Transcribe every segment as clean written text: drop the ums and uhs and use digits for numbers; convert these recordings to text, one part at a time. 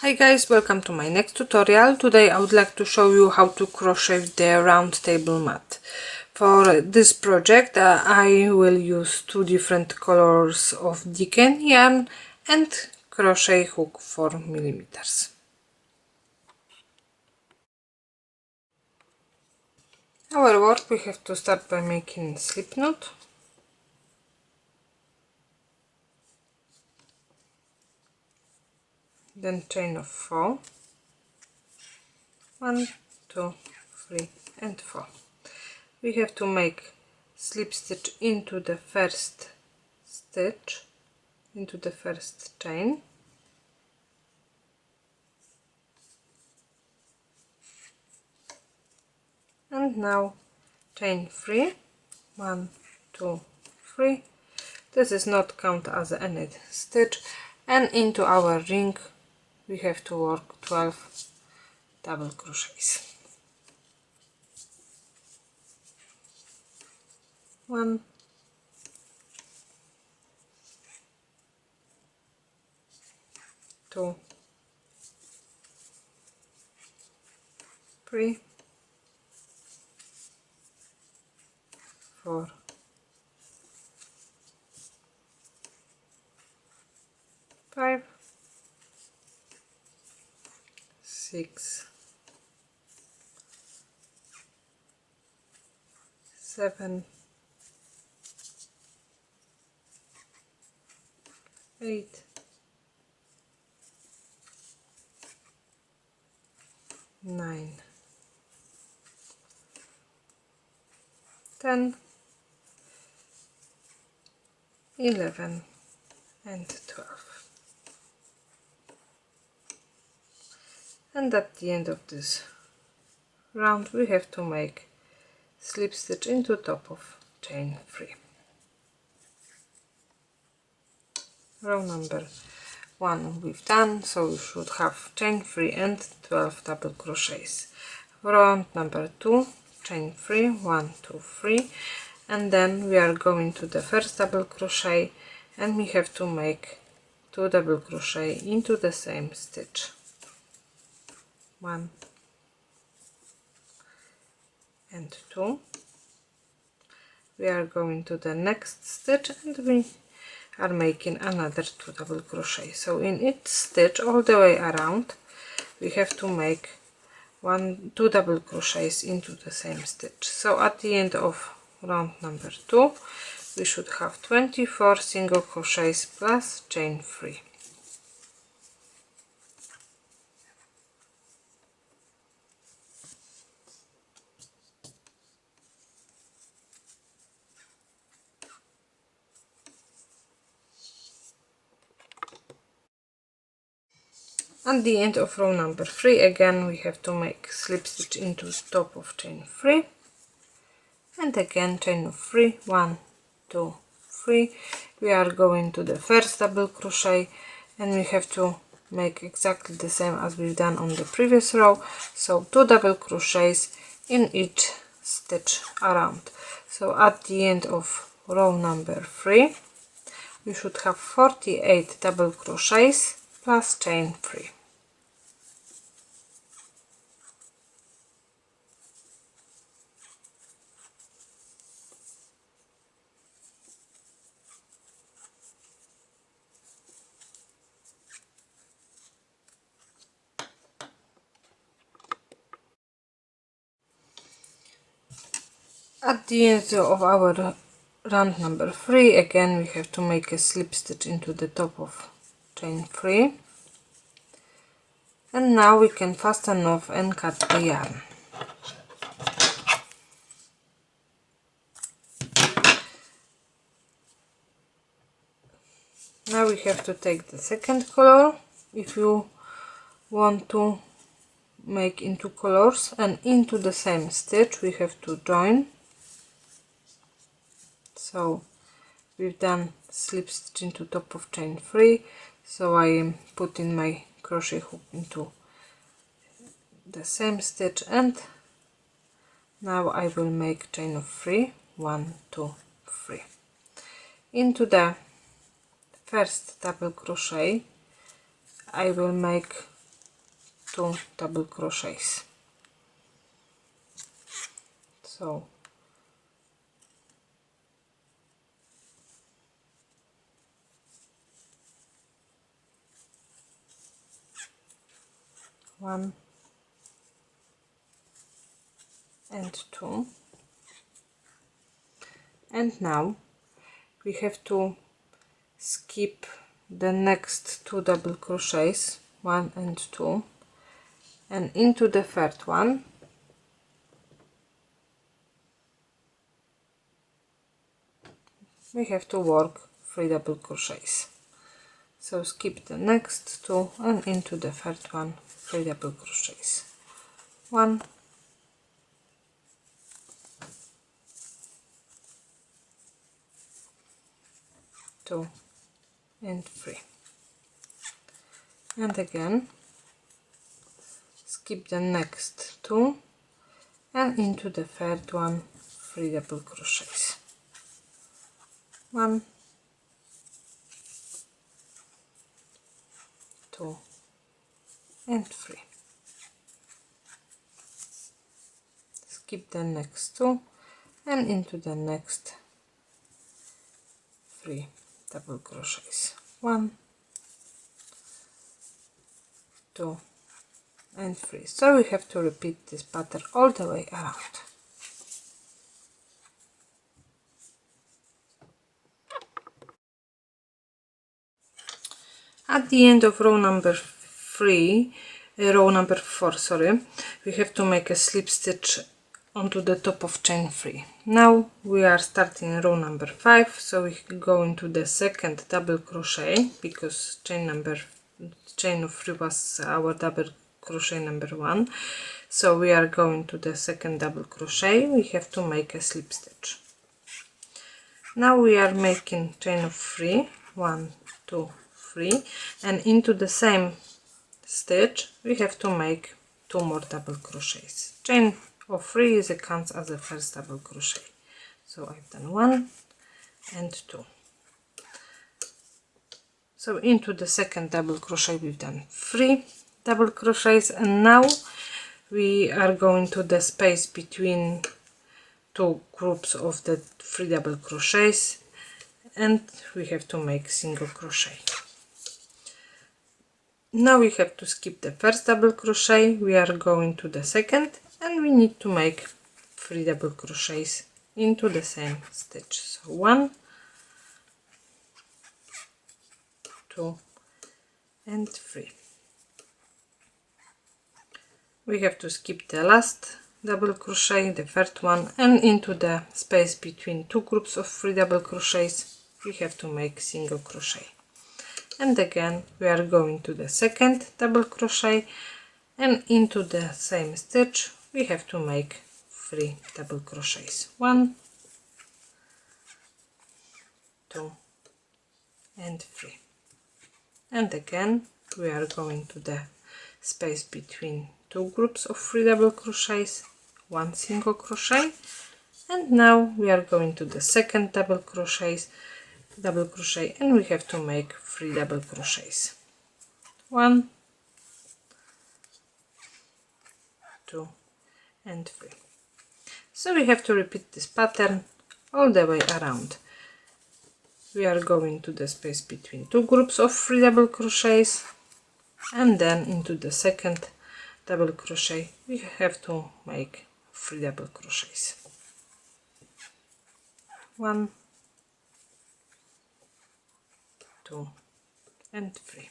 Hi guys, welcome to my next tutorial. Today I would like to show you how to crochet the round table mat. For this project I will use two different colors of Dicken yarn and crochet hook 4mm. Our work, we have to start by making slip knot. Then chain of 4. 1, 2, 3 and 4. We have to make slip stitch into the first stitch, into the first chain, and now chain 3, 1, 2, 3. This is not count as any stitch, and into our ring we have to work 12 double crochets. 1, 2, 3, 4, 5, 6, 7, 8, 9, 10, 11 and 12. And at the end of this round we have to make slip stitch into top of chain 3. Row number 1 we've done, so we should have chain 3 and 12 double crochets. Round number 2, chain 3, 1, 2, 3, and then we are going to the first double crochet and we have to make 2 double crochet into the same stitch. 1 and 2. We are going to the next stitch and we are making another 2 double crochet. So in each stitch all the way around we have to make 2 double crochets into the same stitch. So at the end of round number 2 we should have 24 single crochets plus chain 3. At the end of row number 3 again we have to make slip stitch into top of chain 3 and again chain of 3, 1, 2, 3. We are going to the first double crochet and we have to make exactly the same as we've done on the previous row, so 2 double crochets in each stitch around. So at the end of row number 3 we should have 48 double crochets plus chain 3. At the end of our round number 3 again we have to make a slip stitch into the top of chain 3, and now we can fasten off and cut the yarn. Now we have to take the second color if you want to make into colors, and into the same stitch we have to join. So we've done slip stitch into top of chain 3, so I am putting my crochet hook into the same stitch, and now I will make chain of 3, 1, 2, 3. Into the first double crochet I will make 2 double crochets. So one and two, and now we have to skip the next 2 double crochets, 1 and 2, and into the third one we have to work 3 double crochets. So skip the next 2 and into the third one 3 double crochets, 1, 2 and 3, and again skip the next 2 and into the third one 3 double crochets, 1, 2 and 3, skip the next 2 and into the next 3 double crochets, 1, 2 and 3. So we have to repeat this pattern all the way around. At the end of row number 4, sorry, we have to make a slip stitch onto the top of chain 3. Now we are starting row number 5, so we go into the second double crochet, because chain of 3 was our double crochet number 1. So we are going to the second double crochet. We have to make a slip stitch. Now we are making chain of 3, 1, 2, 3, and into the same stitch we have to make 2 more double crochets. Chain of 3 counts as the first double crochet. So I've done 1 and 2. So into the second double crochet we've done 3 double crochets, and now we are going to the space between 2 groups of the 3 double crochets, and we have to make single crochet. Now we have to skip the first double crochet, we are going to the second, and we need to make 3 double crochets into the same stitch. So 1, 2 and 3. We have to skip the last double crochet, the third one, and into the space between 2 groups of 3 double crochets we have to make single crochet. And again we are going to the second double crochet, and into the same stitch we have to make 3 double crochets, 1, 2 and 3. And again we are going to the space between 2 groups of 3 double crochets, 1 single crochet, and now we are going to the second double crochet, and we have to make 3 double crochets, 1, 2 and 3. So we have to repeat this pattern all the way around. We are going to the space between 2 groups of 3 double crochets, and then into the second double crochet we have to make 3 double crochets, 1, 2 and 3.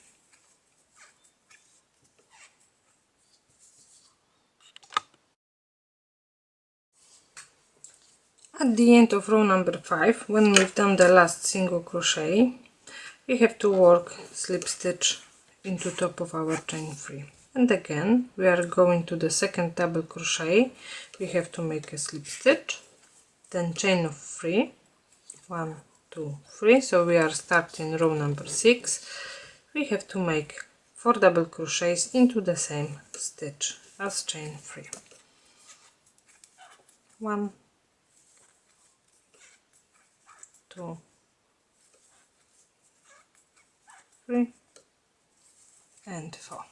At the end of row number 5, when we've done the last single crochet, we have to work slip stitch into top of our chain 3. And again we are going to the second double crochet, we have to make a slip stitch, then chain of 3, 1, 2, 3. So we are starting row number 6. We have to make 4 double crochets into the same stitch as chain 3, 1, 2, 3 and 4.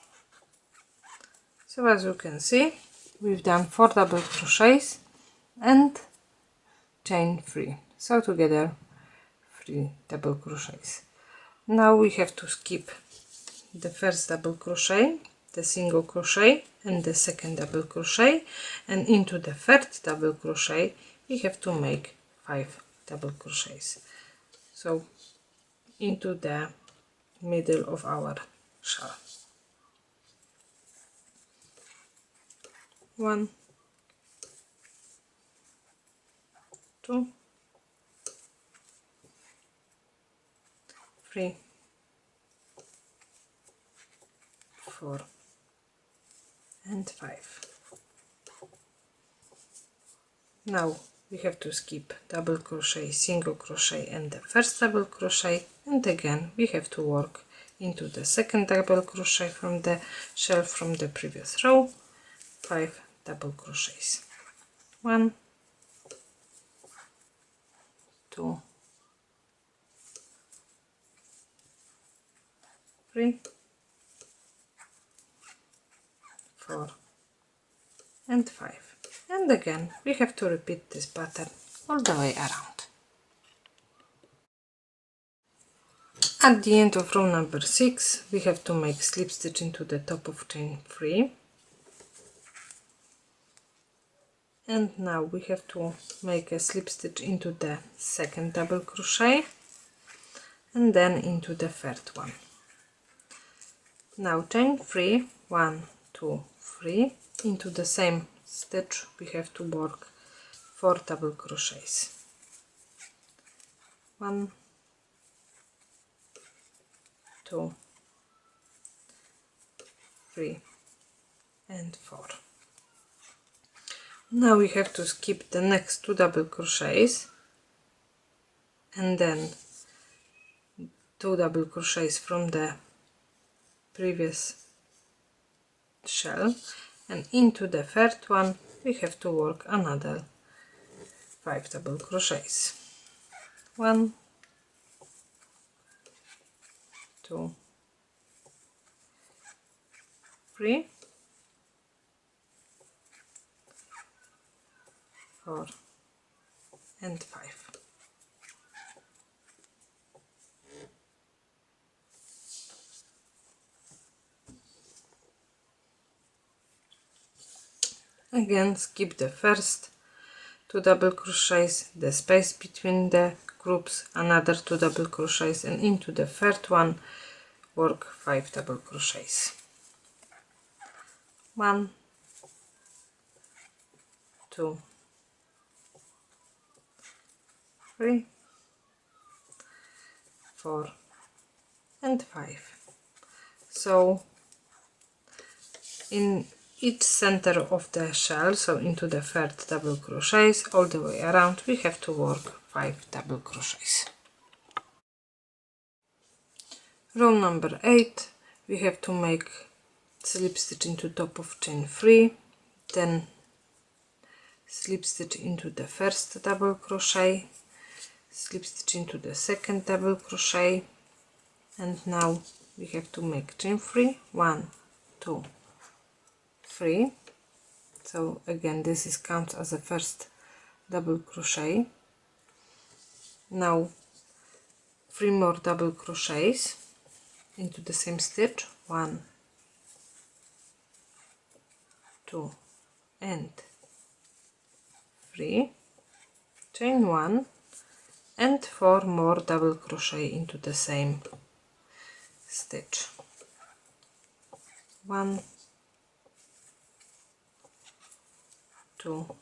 So as you can see, we've done 4 double crochets and chain 3. So together 3 double crochets. Now we have to skip the first double crochet, the single crochet and the second double crochet, and into the third double crochet we have to make 5 double crochets. So into the middle of our shawl. 1, 2, 3, 4 and 5. Now we have to skip double crochet, single crochet and the first double crochet, and again we have to work into the second double crochet from the shell from the previous row, 5 double crochets. 1, 2, 3, 4 and 5, and again we have to repeat this pattern all the way around. At the end of row number 6 we have to make slip stitch into the top of chain 3, and now we have to make a slip stitch into the second double crochet and then into the third one. Now chain 3, 1, 2, 3, into the same stitch we have to work 4 double crochets. 1, 2, 3 and 4. Now we have to skip the next 2 double crochets and then 2 double crochets from the previous shell, and into the third one we have to work another 5 double crochets. 1, 2, 3, 4 and 5. Again skip the first 2 double crochets, the space between the groups, another 2 double crochets, and into the third one work 5 double crochets. 1, 2, 3, 4 and 5. So in each center of the shell, so into the third double crochets all the way around, we have to work 5 double crochets. Row number 8 we have to make slip stitch into top of chain 3, then slip stitch into the first double crochet, slip stitch into the second double crochet, and now we have to make chain 3, 1, 2, 3. So again this is counts as a first double crochet. Now 3 more double crochets into the same stitch, 1, 2 and 3, chain 1 and 4 more double crochet into the same stitch. 1, 2,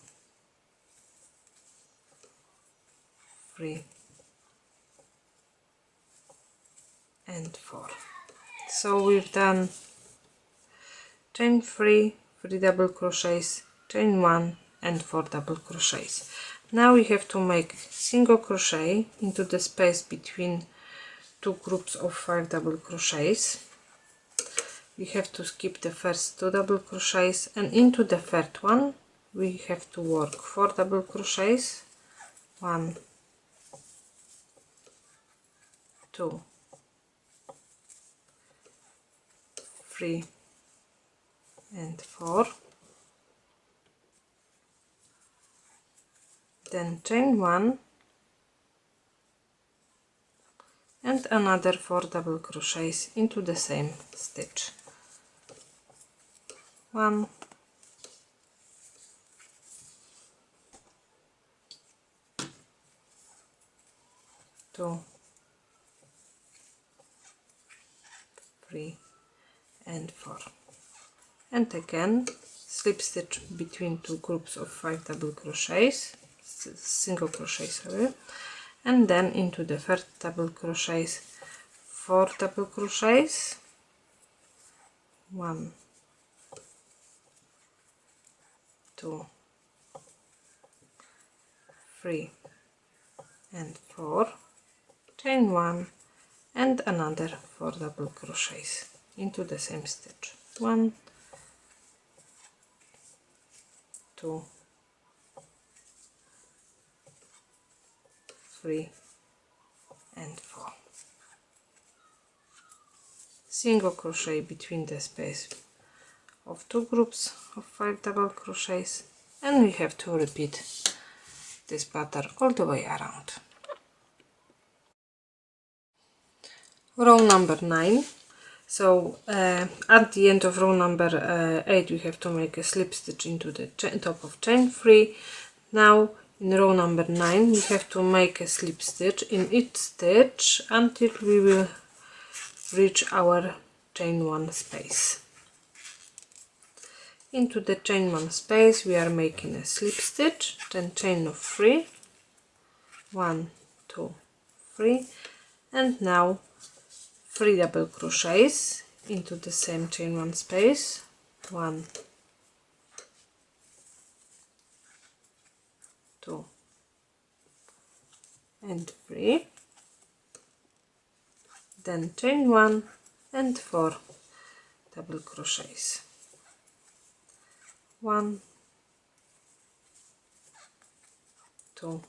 3 and 4. So we've done chain 3, 3 double crochets, chain 1 and 4 double crochets. Now we have to make single crochet into the space between 2 groups of 5 double crochets. We have to skip the first 2 double crochets, and into the third one we have to work 4 double crochets, 1, 2, 3, and 4, then chain 1 and another 4 double crochets into the same stitch. 1, 2, 3 and 4, and again slip stitch between two groups of 5 double crochets, single crochet, sorry, and then into the first double crochets 4 double crochets, 1, 2, 3 and 4, chain 1 and another 4 double crochets into the same stitch. 1, 2, 3 and 4. Single crochet between the space of two groups of 5 double crochets, and we have to repeat this pattern all the way around. Row number 9. So at the end of row number 8 we have to make a slip stitch into the top of chain 3. Now in row number 9 we have to make a slip stitch in each stitch until we will reach our chain 1 space. Into the chain 1 space we are making a slip stitch, then chain of 3, 1, 2, 3, and now 3 double crochets into the same chain 1 space, 1, 2 and 3, then chain 1 and 4 double crochets, 1, 2,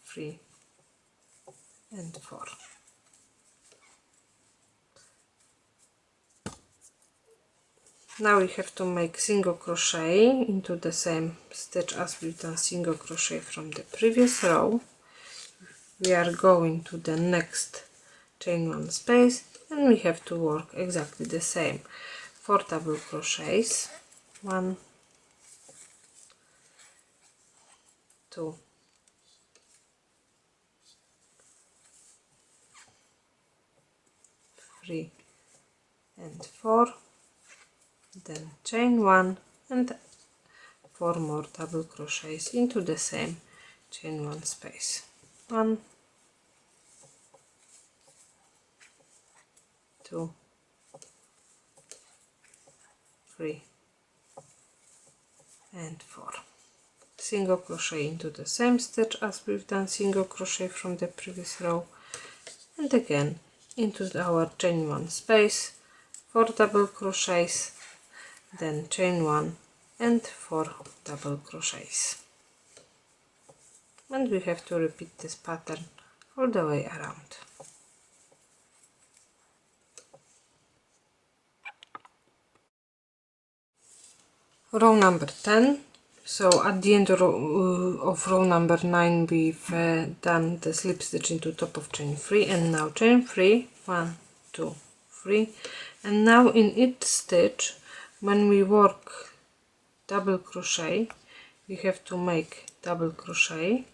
3 and 4. Now we have to make single crochet into the same stitch as we've done single crochet from the previous row. We are going to the next chain 1 space and we have to work exactly the same. 4 double crochets, 1, 2, 3 and 4, then chain 1 and 4 more double crochets into the same chain 1 space, 1, 2, 3 and 4. Single crochet into the same stitch as we've done single crochet from the previous row, and again into our chain 1 space, 4 double crochets, then chain 1 and 4 double crochets, and we have to repeat this pattern all the way around. Row number 10. So at the end of row number 9 we've done the slip stitch into top of chain 3, and now chain 3, 1, 2, 3, and now in each stitch when we work double crochet we have to make double crochet,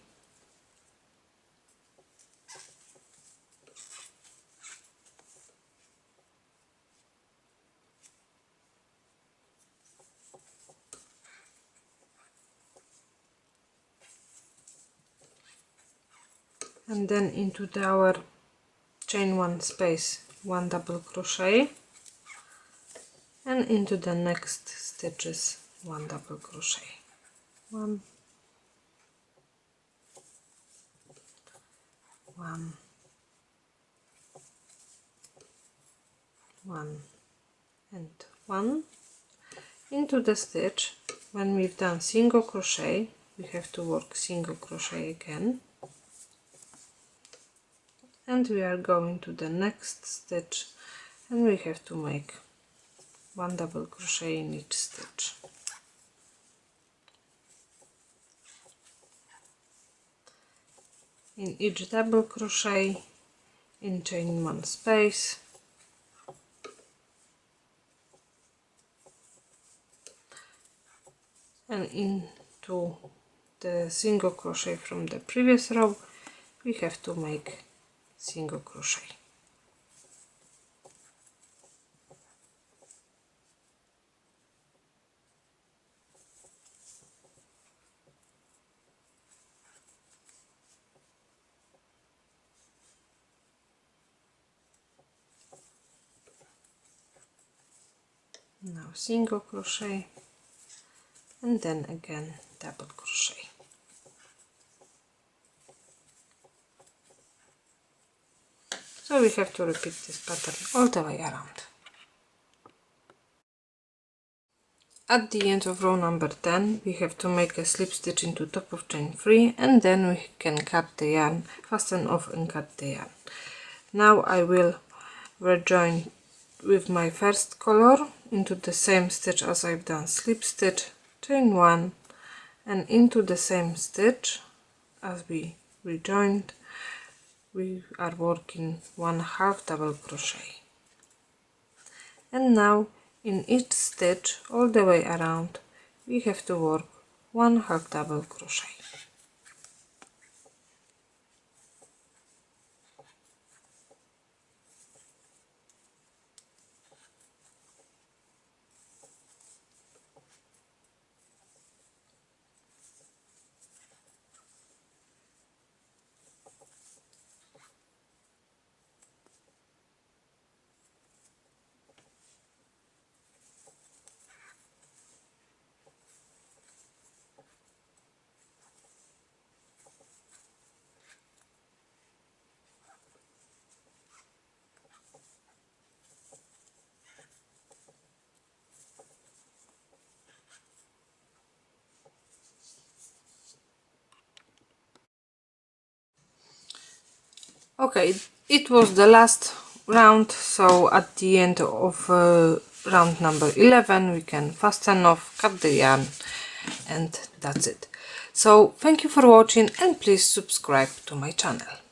and then into our chain 1 space 1 double crochet, and into the next stitches 1 double crochet, 1, 1, 1 and 1. Into the stitch when we've done single crochet we have to work single crochet again, and we are going to the next stitch and we have to make 1 double crochet in each stitch. In each double crochet, in chain 1 space, and into the single crochet from the previous row we have to make single crochet. Now single crochet and then again double crochet. So we have to repeat this pattern all the way around. At the end of row number 10 we have to make a slip stitch into top of chain 3 and then we can cut the yarn, fasten off and cut the yarn. Now I will rejoin with my first color into the same stitch as I've done slip stitch, chain 1 and into the same stitch as we rejoined we are working 1/2 double crochet. And now in each stitch all the way around we have to work 1/2 double crochet. Okay, it was the last round, so at the end of round number 11 we can fasten off, cut the yarn, and that's it. So thank you for watching and please subscribe to my channel.